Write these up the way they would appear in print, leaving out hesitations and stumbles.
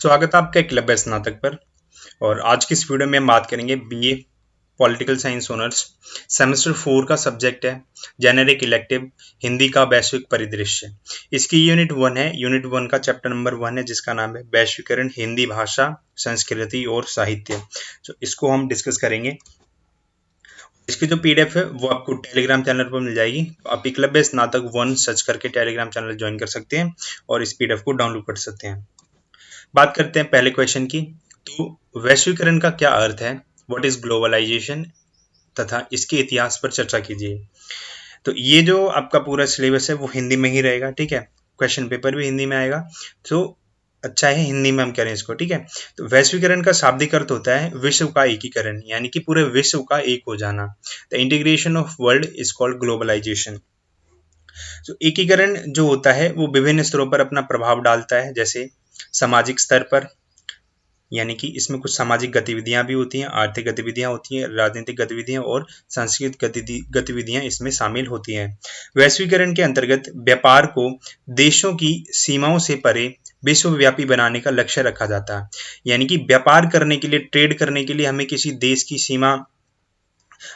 स्वागत है आपका एकलव्य स्नातक पर। और आज की इस वीडियो में हम बात करेंगे BA political science honours semester 4 का सब्जेक्ट है जेनेरिक इलेक्टिव हिंदी का वैश्विक परिदृश्य। इसकी यूनिट 1 है। यूनिट 1 का चैप्टर नंबर 1 है जिसका नाम है वैश्वीकरण हिंदी भाषा संस्कृति और साहित्य। तो इसको हम डिस्कस करेंगे। इसकी जो पीडीएफ है वो आपको टेलीग्राम चैनल पर मिल जाएगी। आप एकलव्य स्नातक 1 सर्च करके टेलीग्राम चैनल ज्वाइन कर सकते हैं और इस पीडीएफ को डाउनलोड कर सकते हैं। बात करते हैं पहले क्वेश्चन की। तो वैश्वीकरण का क्या अर्थ है, व्हाट इज ग्लोबलाइजेशन, तथा इसके इतिहास पर चर्चा कीजिए। तो ये जो आपका पूरा सिलेबस है वो हिंदी में ही रहेगा, ठीक है। क्वेश्चन पेपर भी हिंदी में आएगा, तो अच्छा है हिंदी में हम करें इसको, ठीक है। तो वैश्वीकरण का शाब्दिक अर्थ होता है विश्व का एकीकरण, यानी कि पूरे विश्व का एक हो जाना। The integration of world is called globalisation. तो एकीकरण जो होता है वो विभिन्न स्तरों पर अपना प्रभाव डालता है, जैसे सामाजिक स्तर पर, यानी कि इसमें कुछ सामाजिक गतिविधियां भी होती हैं, आर्थिक गतिविधियां होती हैं, राजनीतिक गतिविधियां और सांस्कृतिक गतिविधियां इसमें शामिल होती हैं। वैश्वीकरण के अंतर्गत व्यापार को देशों की सीमाओं से परे विश्वव्यापी बनाने का लक्ष्य रखा जाता है। यानी कि व्यापार करने के लिए, ट्रेड करने के लिए हमें किसी देश की सीमा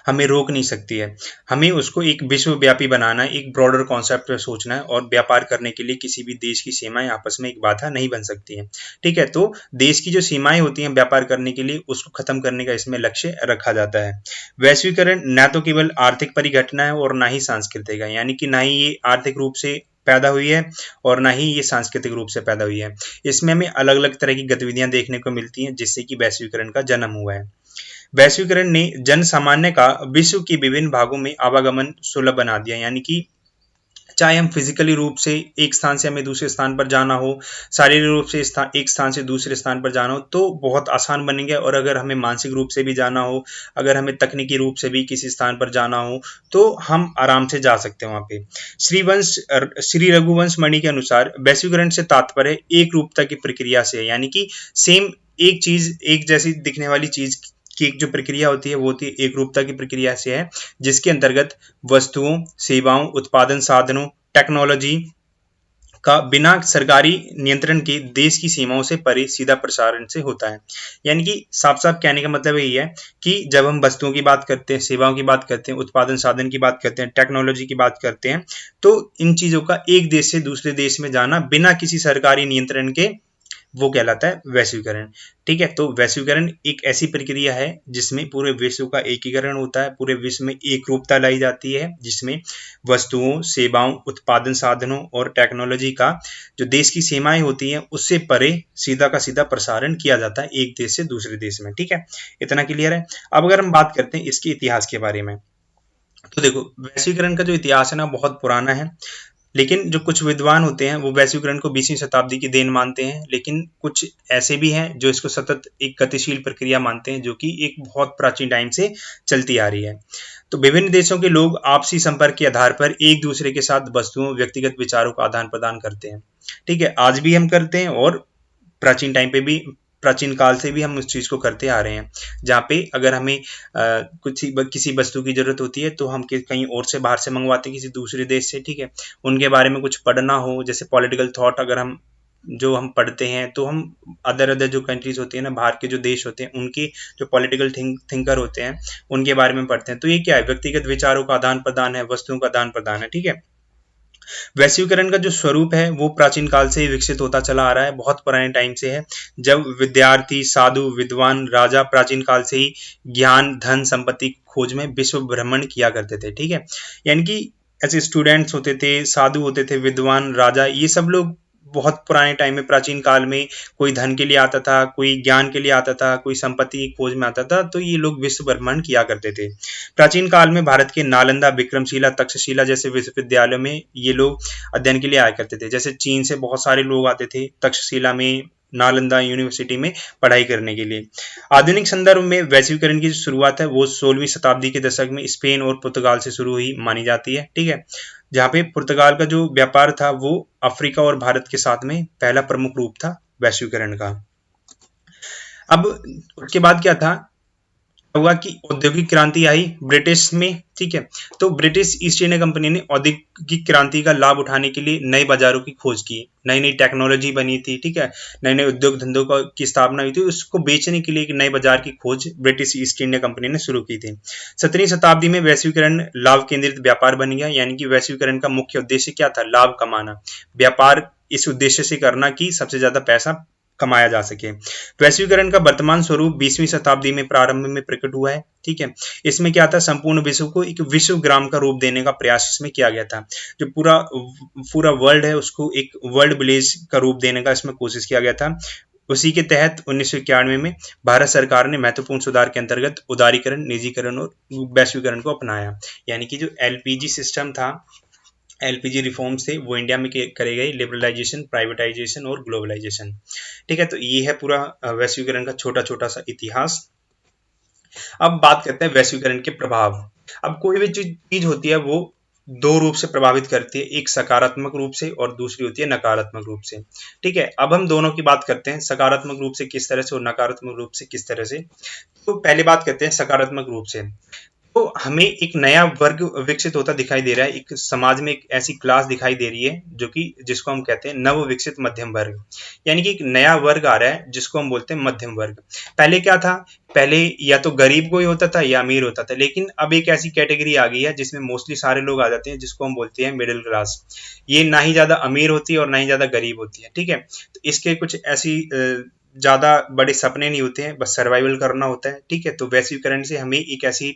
हमें रोक नहीं सकती है। हमें उसको एक विश्वव्यापी बनाना है, एक ब्रॉडर कॉन्सेप्ट पर सोचना है, और व्यापार करने के लिए किसी भी देश की सीमाएं आपस में एक बाधा नहीं बन सकती है, ठीक है। तो देश की जो सीमाएं होती हैं व्यापार करने के लिए, उसको खत्म करने का इसमें लक्ष्य रखा जाता है। वैश्वीकरण न तो केवल आर्थिक परिघटना है और ना ही सांस्कृतिक है, यानी कि ना ही ये आर्थिक रूप से पैदा हुई है और ना ही ये सांस्कृतिक रूप से पैदा हुई है। इसमें हमें अलग अलग तरह की गतिविधियां देखने को मिलती हैं जिससे कि वैश्वीकरण का जन्म हुआ है। वैश्वीकरण ने जन सामान्य का विश्व के विभिन्न भागों में आवागमन सुलभ बना दिया, यानी कि चाहे हम फिजिकली रूप से एक स्थान से हमें दूसरे स्थान पर जाना हो, शारीरिक रूप से एक स्थान से दूसरे स्थान पर जाना हो, तो बहुत आसान बनेंगे। और अगर हमें मानसिक रूप से भी जाना हो, अगर हमें तकनीकी रूप से भी किसी स्थान पर जाना हो, तो हम आराम से जा सकते हैं वहां पे। श्री रघुवंश मणि के अनुसार वैश्वीकरण से तात्पर्य एक रूपता की प्रक्रिया से है, यानी कि सेम एक चीज, एक जैसी दिखने वाली चीज की एक जो प्रक्रिया होती है वो होती है एक रूपता की प्रक्रिया से है, जिसके अंतर्गत वस्तुओं, सेवाओं, उत्पादन साधनों, टेक्नोलॉजी का बिना सरकारी नियंत्रण के देश की सीमाओं से परे सीधा प्रसारण से होता है। यानी कि साफ साफ कहने का मतलब यही है कि जब हम वस्तुओं की बात करते हैं, सेवाओं की बात करते हैं, उत्पादन साधन की बात करते हैं, टेक्नोलॉजी की बात करते हैं, तो इन चीजों का एक देश से दूसरे देश में जाना बिना किसी सरकारी नियंत्रण के, वो कहलाता है वैश्वीकरण, ठीक है। तो वैश्वीकरण एक ऐसी प्रक्रिया है जिसमें पूरे विश्व का एकीकरण होता है, पूरे विश्व में एक रूपता लाई जाती है, जिसमें वस्तुओं, सेवाओं, उत्पादन साधनों और टेक्नोलॉजी का जो देश की सीमाएं होती हैं उससे परे सीधा का सीधा प्रसारण किया जाता है एक देश से दूसरे देश में, ठीक है। इतना क्लियर है। अब अगर हम बात करते हैं इसके इतिहास के बारे में, तो देखो वैश्वीकरण का जो इतिहास है ना बहुत पुराना है। लेकिन जो कुछ विद्वान होते हैं वो वैश्वीकरण को 20वीं शताब्दी की देन मानते हैं, लेकिन कुछ ऐसे भी हैं जो इसको सतत एक गतिशील प्रक्रिया मानते हैं जो कि एक बहुत प्राचीन टाइम से चलती आ रही है। तो विभिन्न देशों के लोग आपसी संपर्क के आधार पर एक दूसरे के साथ वस्तुओं, व्यक्तिगत विचारों का आदान प्रदान करते हैं, ठीक है। आज भी हम करते हैं और प्राचीन टाइम पे भी, प्राचीन काल से भी हम उस चीज को करते आ रहे हैं। जहाँ पे अगर हमें कुछ किसी वस्तु की जरूरत होती है तो हम कहीं और से बाहर से मंगवाते हैं, किसी दूसरे देश से, ठीक है। उनके बारे में कुछ पढ़ना हो, जैसे पॉलिटिकल थॉट अगर हम पढ़ते हैं तो हम अदर अदर जो कंट्रीज होती है ना, बाहर के जो देश होते हैं उनकी जो पॉलिटिकल थिंकर होते हैं उनके बारे में पढ़ते हैं। तो ये क्या है, व्यक्तिगत विचारों का आदान प्रदान है, वस्तुओं का आदान प्रदान है, ठीक है। वैश्वीकरण का जो स्वरूप है वो प्राचीन काल से ही विकसित होता चला आ रहा है, बहुत पुराने टाइम से है, जब विद्यार्थी, साधु, विद्वान, राजा प्राचीन काल से ही ज्ञान, धन, संपत्ति खोज में विश्व भ्रमण किया करते थे, ठीक है। यानी कि ऐसे स्टूडेंट्स होते थे, साधु होते थे, विद्वान, राजा, ये सब लोग बहुत पुराने टाइम में, प्राचीन काल में, कोई धन के लिए आता था, कोई ज्ञान के लिए आता था, कोई संपत्ति की खोज में आता था, तो ये लोग विश्व भ्रमण किया करते थे। प्राचीन काल में भारत के नालंदा, विक्रमशिला, तक्षशिला जैसे विश्वविद्यालयों में ये लोग अध्ययन के लिए आया करते थे। जैसे चीन से बहुत सारे लोग आते थे तक्षशिला में, नालंदा यूनिवर्सिटी में पढ़ाई करने के लिए। आधुनिक संदर्भ में वैश्वीकरण की जो शुरुआत है वो 16वीं शताब्दी के दशक में स्पेन और पुर्तगाल से शुरू हुई मानी जाती है, ठीक है। जहाँ पे पुर्तगाल का जो व्यापार था वो अफ्रीका और भारत के साथ में पहला प्रमुख रूप था वैश्वीकरण का। अब उसके बाद क्या था, हुआ कि औद्योगिक क्रांति आई ब्रिटिश में, ठीक है। तो ब्रिटिश ईस्ट इंडिया कंपनी ने औद्योगिक क्रांति का लाभ उठाने के लिए नए बाजारों की खोज की, नई नई टेक्नोलॉजी बनी थी, ठीक है, नए नए उद्योग धंधों की स्थापना हुई थी, उसको बेचने के लिए एक नए बाजार की खोज ब्रिटिश ईस्ट इंडिया कंपनी ने शुरू की थी। 17वीं शताब्दी में वैश्वीकरण लाभ केंद्रित व्यापार बन गया, यानी कि वैश्वीकरण का मुख्य उद्देश्य क्या था? लाभ कमाना, व्यापार इस उद्देश्य से करना कि सबसे ज्यादा पैसा कमाया जा सके। वैश्वीकरण का वर्तमान स्वरूप 20वीं शताब्दी में प्रारंभ में प्रकट हुआ है, ठीक है। इसमें क्या था? संपूर्ण विश्व को एक विश्व ग्राम का रूप देने का प्रयास इसमें किया गया था। जो पूरा पूरा वर्ल्ड है उसको एक वर्ल्ड विलेज का रूप देने का इसमें कोशिश किया गया था। उसी के तहत 1991 में भारत सरकार ने महत्वपूर्ण सुधार के अंतर्गत उदारीकरण, निजीकरण और वैश्वीकरण को अपनाया, यानी कि जो एलपीजी सिस्टम था, एलपीजी रिफॉर्म्स थे, वो इंडिया में करे गए, लिबरलाइजेशन, प्राइवेटाइजेशन और ग्लोबलाइजेशन, ठीक है। तो ये है पूरा वैश्वीकरण का छोटा छोटा सा इतिहास। अब बात करते हैं वैश्वीकरण के प्रभाव। अब कोई भी चीज होती है वो दो रूप से प्रभावित करती है, एक सकारात्मक रूप से और दूसरी होती है नकारात्मक रूप से, ठीक है। अब हम दोनों की बात करते हैं, सकारात्मक रूप से किस तरह से और नकारात्मक रूप से किस तरह से। तो पहले बात करते हैं सकारात्मक रूप से। तो हमें एक नया वर्ग विकसित होता दिखाई दे रहा है, एक समाज में एक ऐसी क्लास दिखाई दे रही है जो कि जिसको हम कहते हैं नव विकसित मध्यम वर्ग, यानी कि एक नया वर्ग आ रहा है जिसको हम बोलते हैं मध्यम वर्ग। पहले क्या था? पहले या तो गरीब कोई होता था या अमीर होता था, लेकिन अब एक ऐसी कैटेगरी आ गई है जिसमें मोस्टली सारे लोग आ जाते हैं, जिसको हम बोलते हैं मिडिल क्लास। ये ना ही ज्यादा अमीर होती है और ना ही ज्यादा गरीब होती है, ठीक है। तो इसके कुछ ऐसी ज्यादा बड़े सपने नहीं होते हैं, बस सर्वाइवल करना होता है, ठीक है। तो वैश्वीकरण से हमें एक ऐसी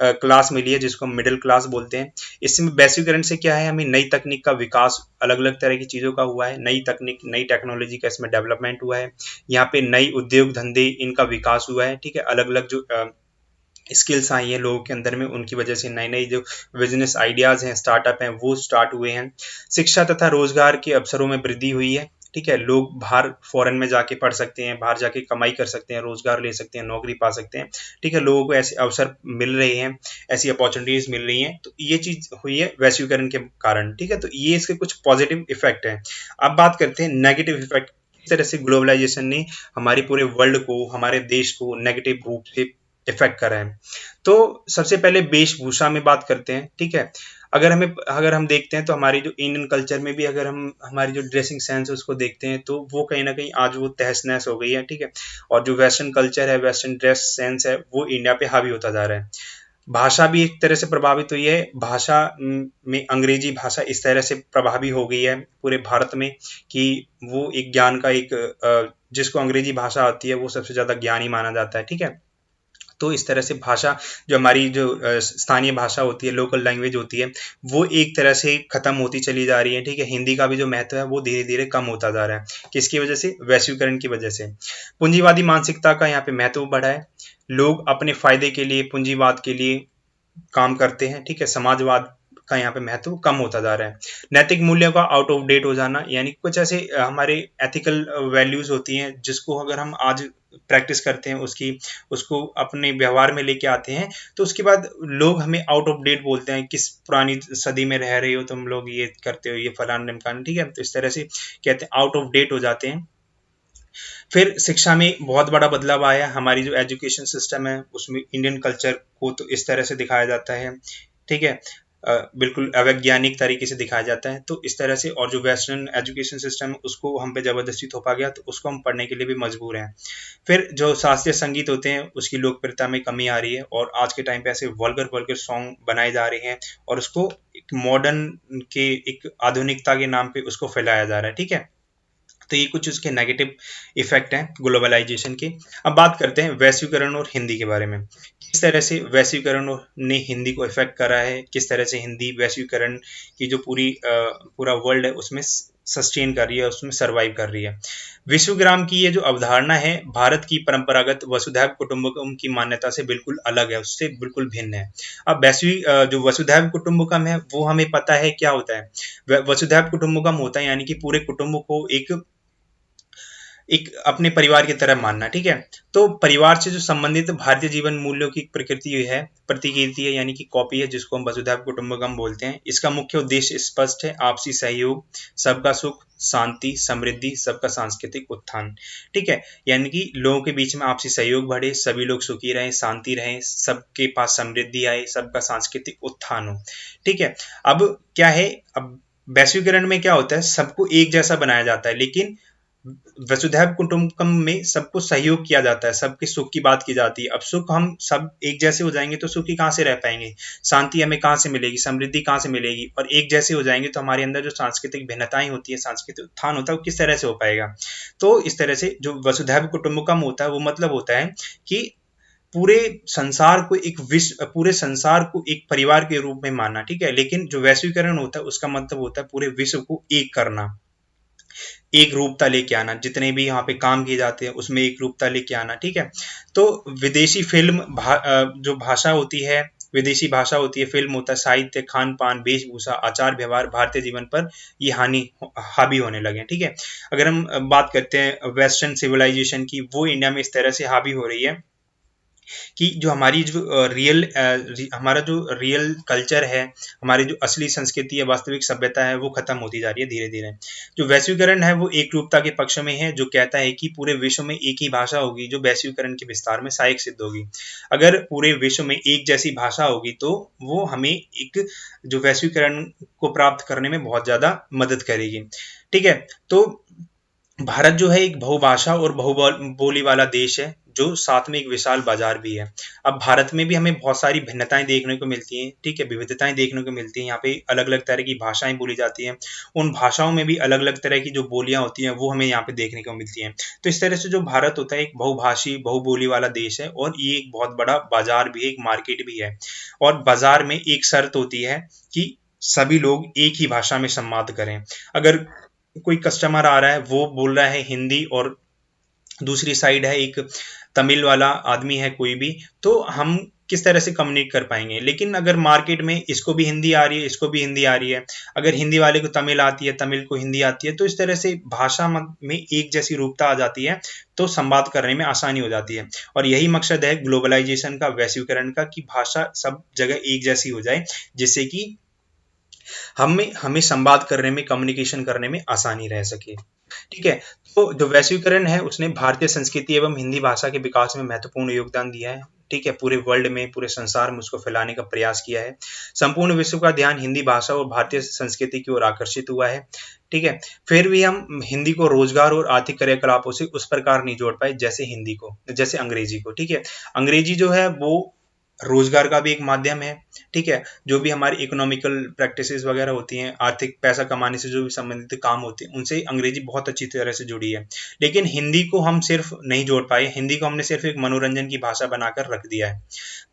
क्लास मिली है जिसको हम मिडिल क्लास बोलते हैं। इसमें वैश्वीकरण से क्या है? हमें नई तकनीक का विकास अलग अलग तरह की चीजों का हुआ है, नई तकनीक नई टेक्नोलॉजी का इसमें डेवलपमेंट हुआ है, यहाँ पे नई उद्योग धंधे इनका विकास हुआ है, ठीक है। अलग अलग जो स्किल्स आई हैं लोगों के अंदर में, उनकी वजह से नई नई जो बिजनेस आइडियाज हैं, स्टार्टअप हैं, वो स्टार्ट हुए हैं। शिक्षा तथा रोजगार के अवसरों में वृद्धि हुई है, ठीक है। लोग बाहर फॉरेन में जाके पढ़ सकते हैं, बाहर जाके कमाई कर सकते हैं, रोजगार ले सकते हैं, नौकरी पा सकते हैं, ठीक है। लोगों को ऐसे अवसर मिल रहे हैं, ऐसी अपॉर्चुनिटीज मिल रही हैं, तो ये चीज हुई है वैश्वीकरण के कारण, ठीक है। तो ये इसके कुछ पॉजिटिव इफेक्ट हैं। अब बात करते हैं नेगेटिव इफेक्ट। किस तरह से ग्लोबलाइजेशन ने हमारे पूरे वर्ल्ड को, हमारे देश को नेगेटिव रूप से इफेक्ट करा है। तो सबसे पहले वेशभूषा में बात करते हैं, ठीक है। अगर हम देखते हैं तो हमारी जो इंडियन कल्चर में भी अगर हम हमारी जो ड्रेसिंग सेंस है उसको देखते हैं तो वो कहीं ना कहीं आज वो तहस नहस हो गई है, ठीक है। और जो वेस्टर्न कल्चर है, वेस्टर्न ड्रेस सेंस है, वो इंडिया पे हावी होता जा रहा है। भाषा भी एक तरह से प्रभावित हुई है। भाषा में अंग्रेजी भाषा इस तरह से प्रभावी हो गई है पूरे भारत में कि वो एक ज्ञान का एक जिसको अंग्रेजी भाषा आती है वो सबसे ज्यादा ज्ञानी माना जाता है, ठीक है। तो इस तरह से भाषा, जो हमारी जो स्थानीय भाषा होती है, लोकल लैंग्वेज होती है, वो एक तरह से खत्म होती चली जा रही है, ठीक है। हिंदी का भी जो महत्व है वो धीरे धीरे कम होता जा रहा है। किसकी वजह से? वैश्वीकरण की वजह से। पूंजीवादी मानसिकता का यहाँ पे महत्व बढ़ा है। लोग अपने फायदे के लिए, पूंजीवाद के लिए काम करते हैं, ठीक है। समाजवाद का यहाँ पे महत्व कम होता जा रहा है। नैतिक मूल्यों का आउट ऑफ डेट हो जाना, यानी कुछ ऐसे हमारे एथिकल वैल्यूज होती हैं जिसको अगर हम आज प्रैक्टिस करते हैं, उसको अपने व्यवहार में लेके आते हैं, तो उसके बाद लोग हमें आउट ऑफ डेट बोलते हैं, किस पुरानी सदी में रह रहे हो तुम लोग, ये करते हो, ये फलान ढिमकान, ठीक है। तो इस तरह से कहते हैं आउट ऑफ डेट हो जाते हैं। फिर शिक्षा में बहुत बड़ा बदलाव आया। हमारी जो एजुकेशन सिस्टम है उसमें इंडियन कल्चर को तो इस तरह से दिखाया जाता है, ठीक है, बिल्कुल अवैज्ञानिक तरीके से दिखाया जाता है। तो इस तरह से, और जो वेस्टर्न एजुकेशन सिस्टम है उसको हम पे जबरदस्ती थोपा गया, तो उसको हम पढ़ने के लिए भी मजबूर हैं। फिर जो शास्त्रीय संगीत होते हैं उसकी लोकप्रियता में कमी आ रही है, और आज के टाइम पे ऐसे वल्गर वल्गर सॉन्ग बनाए जा रहे हैं और उसको एक मॉडर्न के एक आधुनिकता के नाम पे उसको फैलाया जा रहा है, ठीक है। तो ये कुछ उसके नेगेटिव इफेक्ट हैं ग्लोबलाइजेशन के। अब बात करते हैं वैश्वीकरण और हिंदी के बारे में। किस तरह से वैश्वीकरण ने हिंदी को इफेक्ट करा है, किस तरह से हिंदी वैश्वीकरण की जो पूरा वर्ल्ड है उसमें सस्टेन कर रही है, उसमें सरवाइव कर रही है। विश्वग्राम की ये जो अवधारणा है भारत की परंपरागत वसुधैव कुटुंबकम की मान्यता से बिल्कुल अलग है, उससे बिल्कुल भिन्न है। अब जो वसुधैव कुटुंबकम है वो हमें पता है क्या होता है। वसुधैव कुटुंबकम होता है यानी कि पूरे कुटुंब को एक अपने परिवार की तरह मानना। ठीक है, तो परिवार से जो संबंधित भारतीय जीवन मूल्यों की प्रकृति है, प्रतिकृति है, यानी कि कॉपी है, जिसको हम वसुधैव कुटुंबकम बोलते हैं। इसका मुख्य उद्देश्य स्पष्ट है, आपसी सहयोग, सबका सुख, शांति, समृद्धि, सबका सांस्कृतिक उत्थान। ठीक है, यानी कि लोगों के बीच में आपसी सहयोग बढ़े, सभी लोग सुखी रहें, शांति रहें, सबके पास समृद्धि आए, सबका सांस्कृतिक उत्थान हो। ठीक है, अब क्या है, अब वैश्वीकरण में क्या होता है, सबको एक जैसा बनाया जाता है, लेकिन वसुधैव कुटुंबकम में सबको सहयोग किया जाता है, सबके सुख की बात की जाती है। अब सुख हम सब एक जैसे हो जाएंगे तो सुखी कहाँ से रह पाएंगे, शांति हमें कहाँ से मिलेगी, समृद्धि कहाँ से मिलेगी, और एक जैसे हो जाएंगे तो हमारे अंदर जो सांस्कृतिक भिन्नताएं होती है, सांस्कृतिक उत्थान होता है, वो किस तरह से हो पाएगा। तो इस तरह से जो वसुधैव कुटुंबकम होता है, वो मतलब होता है कि पूरे संसार को एक विश्व, पूरे संसार को एक परिवार के रूप में मानना। ठीक है, लेकिन जो वैश्वीकरण होता है उसका मतलब होता है पूरे विश्व को एक करना, एक रूपता लेके आना, जितने भी यहाँ पे काम किए जाते हैं उसमें एक रूपता लेके आना। ठीक है, तो विदेशी फिल्म जो भाषा होती है, विदेशी भाषा होती है, फिल्म होता है, साहित्य, खान पान, वेशभूषा, आचार व्यवहार भारतीय जीवन पर ये हावी होने लगे। ठीक है, अगर हम बात करते हैं वेस्टर्न सिविलाइजेशन की, वो इंडिया में इस तरह से हावी हो रही है कि जो हमारी जो हमारा जो रियल कल्चर है, हमारी जो असली संस्कृति है, वास्तविक सभ्यता है, वो खत्म होती जा रही है धीरे धीरे। जो वैश्वीकरण है वो एक रूपता के पक्ष में है, जो कहता है कि पूरे विश्व में एक ही भाषा होगी, जो वैश्वीकरण के विस्तार में सहायक सिद्ध होगी। अगर पूरे विश्व में एक जैसी भाषा होगी तो वो हमें एक जो वैश्वीकरण को प्राप्त करने में बहुत ज्यादा मदद करेगी। ठीक है, तो भारत जो है एक बहुभाषा और बहुबोली वाला देश है, जो साथ में एक विशाल बाजार भी है। अब भारत में भी हमें बहुत सारी भिन्नताएं देखने को मिलती हैं। ठीक है, विविधताएं देखने को मिलती हैं, यहाँ पे अलग अलग तरह की भाषाएं बोली जाती हैं, उन भाषाओं में भी अलग अलग तरह की जो बोलियां होती हैं वो हमें यहाँ पे देखने को मिलती हैं। तो इस तरह से जो भारत होता है एक बहुभाषी बहुबोली वाला देश है, और ये एक बहुत बड़ा बाजार भी है, एक मार्केट भी है। और बाजार में एक शर्त होती है कि सभी लोग एक ही भाषा में संवाद करें। अगर कोई कस्टमर आ रहा है, वो बोल रहा है हिंदी, और दूसरी साइड है एक तमिल वाला आदमी है कोई भी, तो हम किस तरह से कम्युनिकेट कर पाएंगे। लेकिन अगर मार्केट में इसको भी हिंदी आ रही है, इसको भी हिंदी आ रही है, अगर हिंदी वाले को तमिल आती है, तमिल को हिंदी आती है, तो इस तरह से भाषा में एक जैसी रूपता आ जाती है, तो संवाद करने में आसानी हो जाती है। और यही मकसद है ग्लोबलाइजेशन का, वैश्वीकरण का, कि भाषा सब जगह एक जैसी हो जाए, जिससे कि हमें हमें संवाद करने में, कम्युनिकेशन करने में आसानी रह सके। ठीक है, तो जो वैश्वीकरण है उसने भारतीय संस्कृति एवं हिंदी भाषा के विकास में महत्वपूर्ण योगदान दिया है। ठीक है, पूरे वर्ल्ड में, पूरे संसार में उसको फैलाने का प्रयास किया है। संपूर्ण विश्व का ध्यान हिंदी भाषा और भारतीय संस्कृति की ओर आकर्षित हुआ है। ठीक है, फिर भी हम हिंदी को रोजगार और आर्थिक क्रियाकलापों से उस प्रकार नहीं जोड़ पाए जैसे हिंदी को, जैसे अंग्रेजी को। ठीक है, अंग्रेजी जो है वो रोजगार का भी एक माध्यम है। ठीक है, जो भी हमारी इकोनॉमिकल प्रैक्टिसेस वगैरह होती हैं, आर्थिक पैसा कमाने से जो भी संबंधित काम होते हैं, उनसे अंग्रेजी बहुत अच्छी तरह से जुड़ी है। लेकिन हिंदी को हम सिर्फ नहीं जोड़ पाए, हिंदी को हमने सिर्फ एक मनोरंजन की भाषा बनाकर रख दिया है।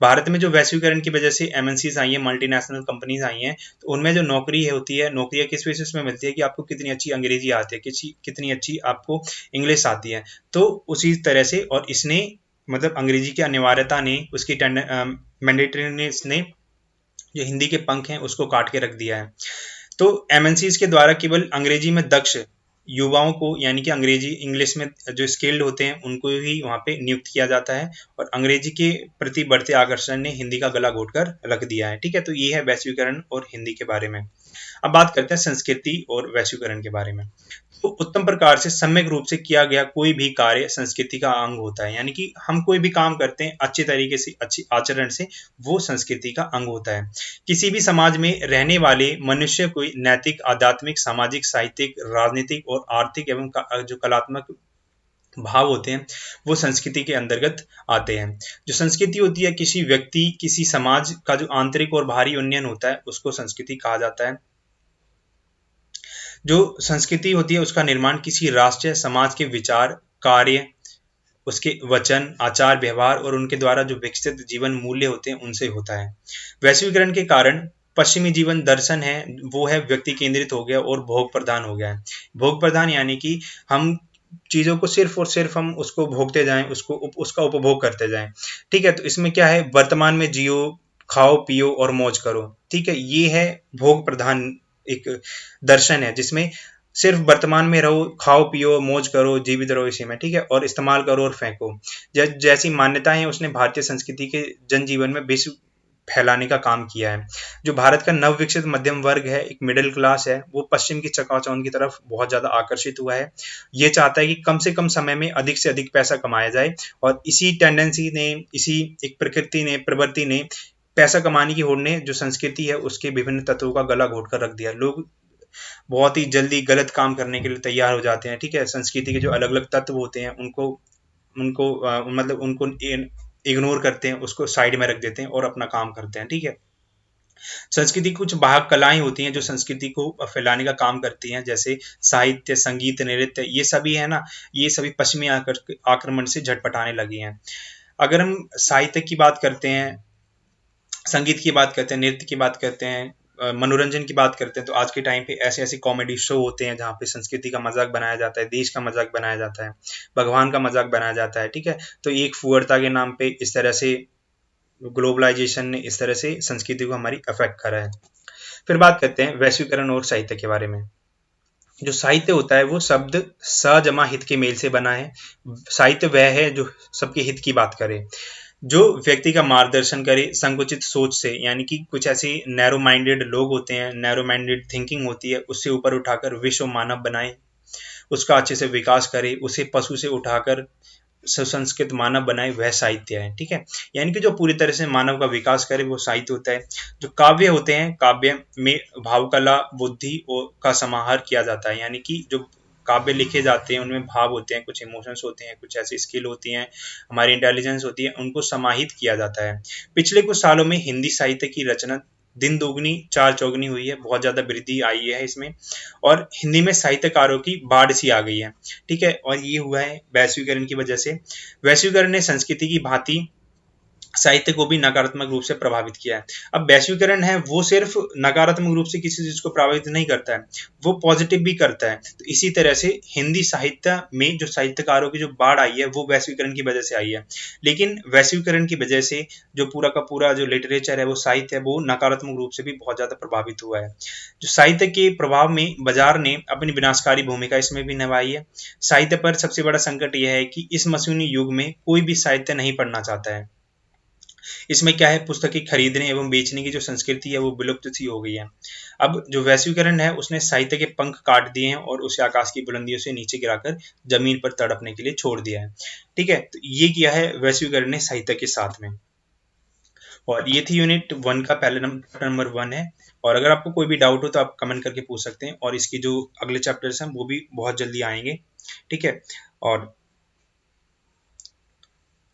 भारत में जो वैश्वीकरण की वजह से एमएनसीज आई है, मल्टीनेशनल कंपनीज आई हैं, तो उनमें जो नौकरी होती है, नौकरियां किस बेसिस में मिलती है कि आपको कितनी अच्छी अंग्रेजी आती है, कितनी अच्छी आपको इंग्लिश आती है। तो उसी तरह से, और इसने मतलब अंग्रेजी की अनिवार्यता ने, उसकी मैंडेटरीनेस ने जो हिंदी के पंख हैं उसको काट के रख दिया है। तो एमएनसीज के द्वारा केवल अंग्रेजी में दक्ष युवाओं को, यानी कि अंग्रेजी इंग्लिश में जो स्किल्ड होते हैं, उनको ही वहाँ पे नियुक्त किया जाता है, और अंग्रेजी के प्रति बढ़ते आकर्षण ने हिंदी का गला घोटकर रख दिया है। ठीक है, तो ये है वैश्वीकरण और हिंदी के बारे में। अब बात करते हैं संस्कृति और वैश्वीकरण के बारे में। तो उत्तम प्रकार से सम्यक रूप से किया गया कोई भी कार्य संस्कृति का अंग होता है, यानी कि हम कोई भी काम करते हैं अच्छे तरीके से, अच्छी आचरण से, वो संस्कृति का अंग होता है। किसी भी समाज में रहने वाले मनुष्य को नैतिक, आध्यात्मिक, सामाजिक, साहित्यिक, राजनीतिक और आर्थिक एवं जो कलात्मक भाव होते हैं, वो संस्कृति के अंतर्गत आते हैं। जो संस्कृति होती है किसी व्यक्ति, किसी समाज का जो आंतरिक और बाहरी उन्नयन होता है, उसको संस्कृति कहा जाता है। जो संस्कृति होती है उसका निर्माण किसी राष्ट्र या समाज के विचार, कार्य, उसके वचन, आचार व्यवहार और उनके द्वारा जो विकसित जीवन मूल्य होते हैं उनसे होता है। वैश्वीकरण के कारण पश्चिमी जीवन दर्शन है वो है व्यक्ति केंद्रित हो गया और भोग प्रधान हो गया है। भोग प्रधान यानी कि हम चीजों को सिर्फ और सिर्फ हम उसको भोगते जाएं, उसका उपभोग करते जाएं। ठीक है, तो इसमें क्या है, वर्तमान में जियो, खाओ पियो और मौज करो। ठीक है, ये है भोग प्रधान एक दर्शन है, जिसमें सिर्फ वर्तमान में रहो, खाओ पियो मौज करो, जीवित रहो इसी में, ठीक है, और इस्तेमाल करो और फेंको। जैसी मान्यताएं हैं उसने भारतीय संस्कृति के जनजीवन में विश्व फैलाने का काम किया है। जो भारत का नव विकसित मध्यम वर्ग है, एक मिडिल क्लास है, वो पश्चिम की चकाचौंध की तरफ बहुत ज्यादा आकर्षित हुआ है। ये चाहता है कि कम से कम समय में अधिक से अधिक पैसा कमाया जाए, और इसी टेंडेंसी ने, इसी एक प्रकृति ने, प्रवृत्ति ने, पैसा कमाने की होड़ ने जो संस्कृति है उसके विभिन्न तत्वों का गला घोट कर रख दिया। लोग बहुत ही जल्दी गलत काम करने के लिए तैयार हो जाते हैं, ठीक है। संस्कृति के जो अलग अलग तत्व होते हैं उनको उनको मतलब उनको इग्नोर करते हैं, उसको साइड में रख देते हैं और अपना काम करते हैं, ठीक है। संस्कृति की कुछ वाहक कलाएं होती हैं जो संस्कृति को फैलाने का काम करती हैं, जैसे साहित्य, संगीत, नृत्य, ये सभी है ना, ये सभी पश्चिमी आक्रमण से झटपटाने लगी हैं। अगर हम साहित्य की बात करते हैं, संगीत की बात करते हैं, नृत्य की बात करते हैं, मनोरंजन की बात करते हैं, तो आज के टाइम पे ऐसे ऐसे कॉमेडी शो होते हैं जहाँ पे संस्कृति का मजाक बनाया जाता है, देश का मजाक बनाया जाता है, भगवान का मजाक बनाया जाता है, ठीक है। तो एक फुअरता के नाम पे इस तरह से ग्लोबलाइजेशन ने इस तरह से संस्कृति को हमारी अफेक्ट करा है। फिर बात करते हैं वैश्वीकरण और साहित्य के बारे में। जो साहित्य होता है वो शब्द स जमा हित के मेल से बना है। साहित्य वह है जो सबके हित की बात करे, जो व्यक्ति का मार्गदर्शन करे संकुचित सोच से, यानी कि कुछ ऐसे नैरो माइंडेड लोग होते हैं, नैरो माइंडेड थिंकिंग होती है, उससे ऊपर उठाकर विश्व मानव बनाए, उसका अच्छे से विकास करे, उसे पशु से उठाकर सुसंस्कृत मानव बनाए, वह साहित्य है, ठीक है। यानी कि जो पूरी तरह से मानव का विकास करे वो साहित्य होता है। जो काव्य होते हैं, काव्य में भाव कला, बुद्धि का समाहार किया जाता है, यानी कि जो काव्य लिखे जाते हैं उनमें भाव होते हैं, कुछ इमोशंस होते हैं, कुछ ऐसी स्किल होती हैं, हमारी इंटेलिजेंस होती है, उनको समाहित किया जाता है। पिछले कुछ सालों में हिंदी साहित्य की रचना दिन दोगुनी चार चौगुनी हुई है, बहुत ज्यादा वृद्धि आई है इसमें, और हिंदी में साहित्यकारों की बाढ़ सी आ गई है, ठीक है। और ये हुआ है वैश्वीकरण की वजह से। वैश्वीकरण ने संस्कृति की भांति साहित्य को भी नकारात्मक रूप से प्रभावित किया है। अब वैश्वीकरण है वो सिर्फ नकारात्मक रूप से किसी चीज को प्रभावित नहीं करता है, वो पॉजिटिव भी करता है। तो इसी तरह से हिंदी साहित्य में जो साहित्यकारों की जो बाढ़ आई है वो वैश्वीकरण की वजह से आई है। लेकिन वैश्वीकरण की वजह से जो पूरा का पूरा जो लिटरेचर है, वो साहित्य है, वो नकारात्मक रूप से भी बहुत ज्यादा प्रभावित हुआ है। जो साहित्य के प्रभाव में बाजार ने अपनी विनाशकारी भूमिका इसमें भी निभाई है। साहित्य पर सबसे बड़ा संकट यह है कि इस मशीनी युग में कोई भी साहित्य नहीं पढ़ना चाहता है। इसमें क्या है, पुस्तकें खरीदने एवं बेचने की जो संस्कृति है वो विलुप्त सी हो गई है। अब जो वैश्वीकरण है उसने साहित्य के पंख काट दिए हैं और उसे आकाश की बुलंदियों से नीचे गिराकर जमीन पर तड़पने के लिए छोड़ दिया है, ठीक है। तो ये किया है वैश्वीकरण ने साहित्य के साथ में। और ये थी यूनिट 1 का पहला नंबर 1 है। और अगर आपको कोई भी डाउट हो तो आप कमेंट करके पूछ सकते हैं, और इसकी जो अगले चैप्टर्स हैं वो भी बहुत जल्दी आएंगे, ठीक है। और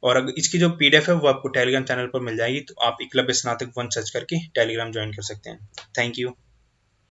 अगर इसकी जो पीडीएफ है वो आपको टेलीग्राम चैनल पर मिल जाएगी, तो आप एकलव्य स्नातक 1 सर्च करके टेलीग्राम ज्वाइन कर सकते हैं। Thank you.